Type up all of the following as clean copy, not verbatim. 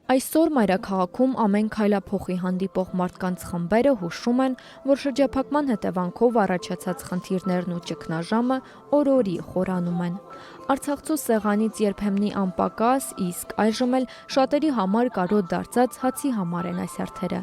Այսօր մայրաքաղաքում ամեն քայլափոխի հանդիպող մարդկանց խմբերը հուշում են, որ շրջափակման հետևանքով առաջացած խնդիրներն ու ճգնաժամը օր-օրի խորանում են։ Արցախցու սեղանից երբեմնի անպակաս, իսկ այժմ էլ շատերի համար կարոտ դարձած հացի համար են այս հերթերը։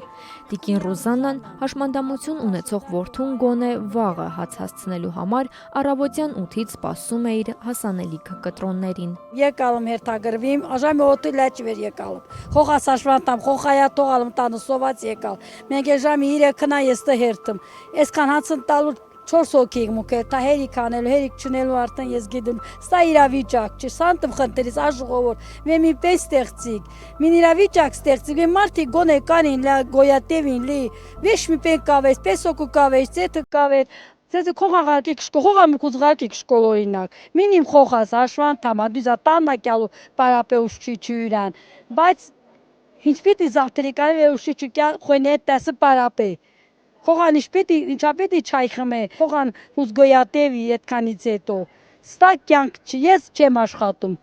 Տիկին Ռուզաննան հաշմանդամություն ունեցող որդուն գոնե վաղը հաց հասցնելու համար առավոտյան 8-ից սպասում է իր հասանելիքը կտրոններին։ Եկալım հերթագրվիմ,աժամ օտի լաչ վեր եկալım։ Խոխաս հաշվանտամ, խոխայա տողալım տանը սոված եկալ։ Մենք ժամի 3-ն այստեղ հերթım։ Այսքան հացն տալու 4 հոգի մուկեր, տա հերիք անելու, հերիք չունելու արդեն ես գիտեմ, ստա իրավիճակ չի, սանտım խնդրից աժողովոր, մեմի պես ստեղծիկ, մին իրավիճակ ստեղծիկ, մեն մարդի գոնե կանին, լա գոյատևին, լի, վեշ մի պեն կավես, պես օկու կավես, ծետը կավես, ծետը խողաղարկի կշկո, խողամի կուզղարկի կշկոլ օրինակ, մինիմ խոխաս հաշվանտամ, դույզա տաննակյալու պարապե ուշչի չյուրան, բայց ինչ պիտի զավտերի կարև է ուշչի չկյա խոյնե տասը պարապե, խողան ինչապետի չայ խմե, խողան հուզգոյատևի եթքանից հետո, ստա կյանք չի, ես չեմ աշխատում,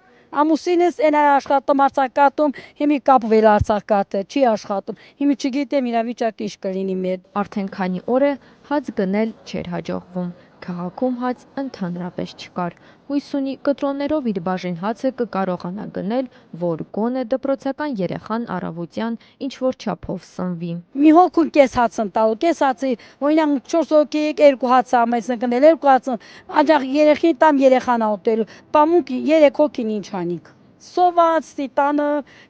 ամուսինս են աշխատում արցակատում, հիմի կապվել արցակատը, չի աշխատում, հիմի չգիտեմ իրավիճակը ինչ կլինի մեր։ Արդեն քանի օր է հաց գնել չէր հաջողվում, քաղաքում հաց ընդհանրապես չկար, հույս ունի կտրոններով իր բաժին հացը կկարողանա գնել, որ գոնե դպրոցական երեխան առավոտյան ինչ-որ չափով սնվի։ Մի հոգուն կես հացն տալու, կես հացի, օրինակ 4 հոգի 2 հաց ամեսն գնել, 2 հացն, աջախ երեխին տամ երեխան ատելու, պամուկ 3 հոգին ինչ հանիք։ Սոված տիտանը,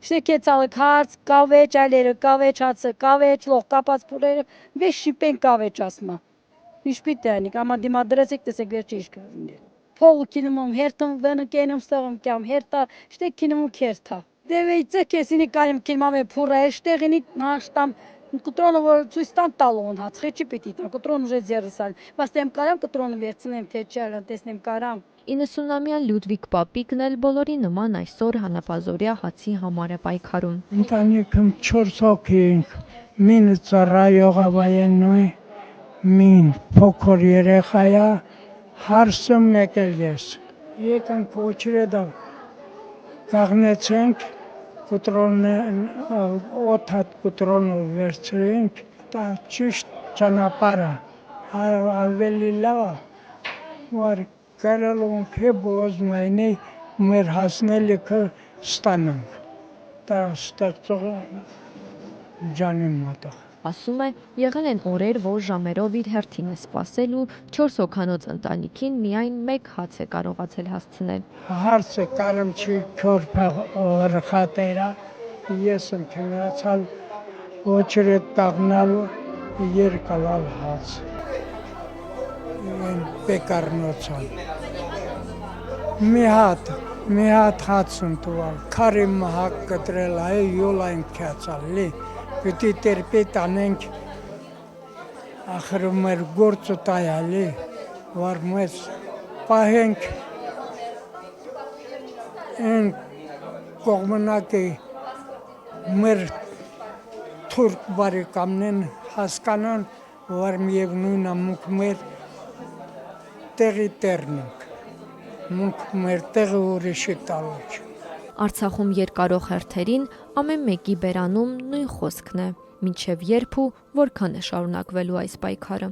շեկեցալը հարց, կավեճ այլերը, կավեճ հացը, կավեճ լող կապած փուրերը, վեշ շիպեն կավեճ ասմա։ Ինչպիտի անիք, ամա դիմա դրեցիք տեսեք վերջի ինչ կլինի։ Փողը կինում հերթում վենը կենում ստեղում կյամ հերթա, շտե կինում քերթա։ Դեվեյցը կեսինի կարիմ կինմամե փուրը շտեղինի նաշտամ կտրոնը որ ցույց տան տալուն հաց խեչի պիտի տա կտրոն ուժե ձերսալ վաստեմ կարամ կտրոնը վերցնեմ թե չարան տեսնեմ կարամ 90-ամյան Լյուդվիգ Պապիկն էլ բոլորի նման այսօր հանապազօրյա հացի համար է պայքարում։ Ընտանիքում 4 հոգի ենք, մինը ծառայող ավայեննոյ, մին փոքր երեխայա, հարսը մեկ էլ ես։ Եկանք ոչրեդա կաղնեցենք, կտրոնը, օթատ կտրոնը վերցրենք, դա ճիշտ ճանապարհը, ավելի լավ, որ կարելոնք է բոզմայնի մեր հասնելիքը ստանանք, դա ստեղծողը ջանի մոտը։ Ասում է, եղել են օրեր, որ ժամերով իր հերթին է սպասել ու 4 հոգանոց ընտանիքին միայն 1 հաց է կարողացել հասցնել։ Հարցը կարում չի քոր խատերա, ես ընկնացալ ոչրեդ տաղնալու երկալալ հաց, պեկարնոցան, մի հատ հաց ընտուալ, քարի մահակ կտրել այ յուլ այն կյացալ լի, պիտի տերպետ անենք, ախրը մեր գործը տայալի, որ մեզ պահենք են կողմնակի մեր թուրք բարեկամնեն հասկանան, որ միևնույն ամուք մեր տեղի տերն ենք, մունք մեր տեղը ուրիշի տալուչ։ Արցախում երկարող հերթերին ամեն մեկի բերանում նույն խոսքն է, մինչև երբ ու որքան է շարունակվելու այս պայքարը։